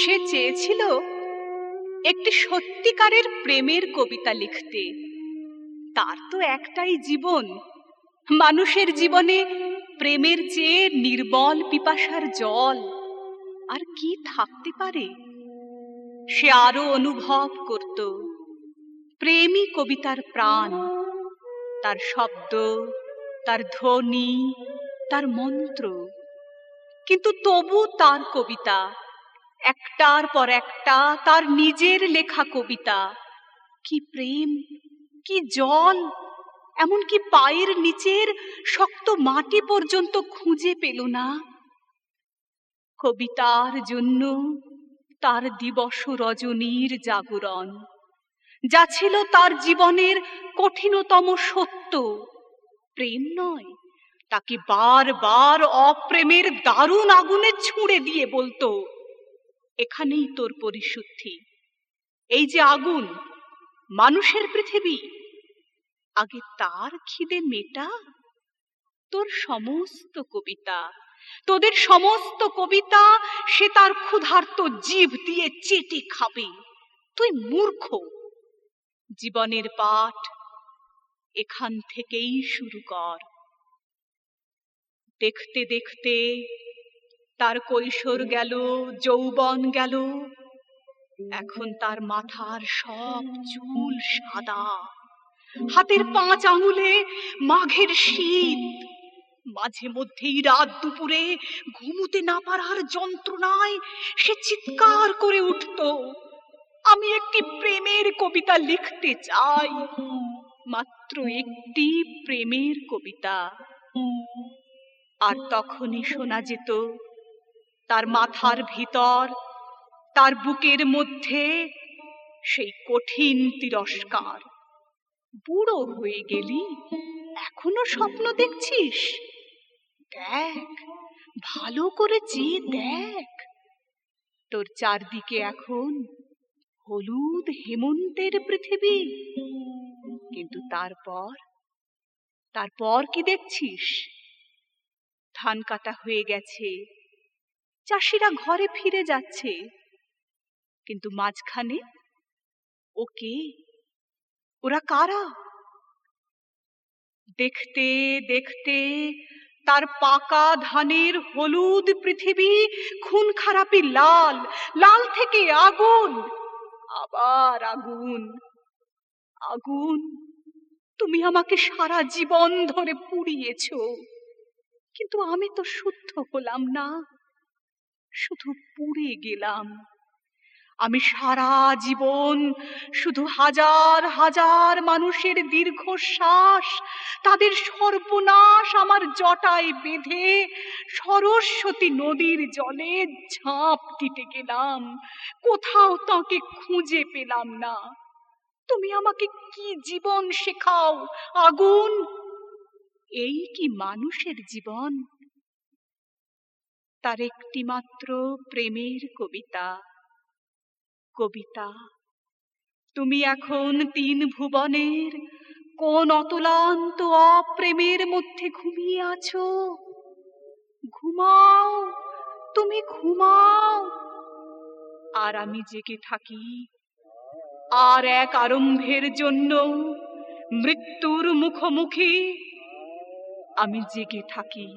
সে চেয়েছিল একটি সত্যিকারের প্রেমের কবিতা লিখতে। তার তো একটাই জীবন, মানুষের জীবনে প্রেমের চেয়ে নির্বল পিপাসার জল আর কি থাকতে পারে। সে আরো অনুভব করত প্রেমই কবিতার প্রাণ, তার শব্দ, তার ধ্বনি, তার মন্ত্র। কিন্তু তবু তার কবিতা, একটার পর একটা তার নিজের লেখা কবিতা, কি প্রেম, কি জল, এমনকি পায়ের নিচের শক্ত মাটি পর্যন্ত খুঁজে পেল না। কবিতার জন্য তার দিবস রজনীর জাগরণ, যা ছিল তার জীবনের কঠিনতম সত্য, প্রেম নয়, তাকে বারবার অপ্রেমের দারুণ আগুনে ছুঁড়ে দিয়ে বলতো, এখানেই তোর পরিশুদ্ধি, এই যে আগুন, মানুষের পৃথিবী, আগে তার খিদে মেটা। তোর সমস্ত কবিতা, তোদের সমস্ত কবিতা সে তার ক্ষুধার্ত জিভ দিয়ে চেটে খাবে। তুই মূর্খ। জীবনের পাঠ এখান থেকেই শুরু কর। দেখতে দেখতে তার কৈশোর গেল, যৌবন গেল, এখন তার মাথার সব চুল সাদা, হাতের 5 আঙুলে মাঘের শীত, মাঝে মধ্যেই রাত দুপুরে ঘুমুতে না পারার যন্ত্রণায় সে চিৎকার করে উঠত, আমি একটি প্রেমের কবিতা লিখতে চাই, মাত্র একটি প্রেমের কবিতা। আর তখনই শোনা যেত তার মাথার ভিতর, তার বুকের মধ্যে সেই কঠিন তিরস্কার, বুড়ো হয়ে গেলি, এখনো স্বপ্ন দেখছিস? দেখ, ভালো করে চেয়ে দেখ, তোর চারদিকে এখন হলুদ হেমন্তের পৃথিবী। কিন্তু তারপর কি দেখছিস? ধান কাটা হয়ে গেছে, চাষিরা ঘরে ফিরে যাচ্ছে, কিন্তু মাঝখানে ওরা কারা? দেখতে দেখতে তার পাকা ধানের হলুদ পৃথিবী খুন খারাপি লাল, লাল থেকে আগুন, আবার আগুন। আগুন, তুমি আমাকে সারা জীবন ধরে পুড়িয়েছো, কিন্তু আমি তো শুদ্ধ হলাম না, শুধু পুড়ে গেলাম। আমি সারা জীবন শুধু হাজার হাজার মানুষের দীর্ঘশ্বাস, তাদের সর্বনাশ আমার জটায় বেঁধে সরস্বতী নদীর জলে ঝাঁপ দিতে গেলাম, কোথাও তাকে খুঁজে পেলাম না। তুমি আমাকে কি জীবন শেখাও আগুন? এই কি মানুষের জীবন? তার একটি মাত্র প্রেমের কবিতা। কবিতা, তুমি এখন 3 ভুবনের কোন অতলান্ত অপ্রেমের মধ্যে ঘুমিয়ে আছো? ঘুমাও, তুমি ঘুমাও, আর আমি জেগে থাকি আর এক আরম্ভের জন্য, মৃত্যুর মুখোমুখি আমি জেগে থাকি।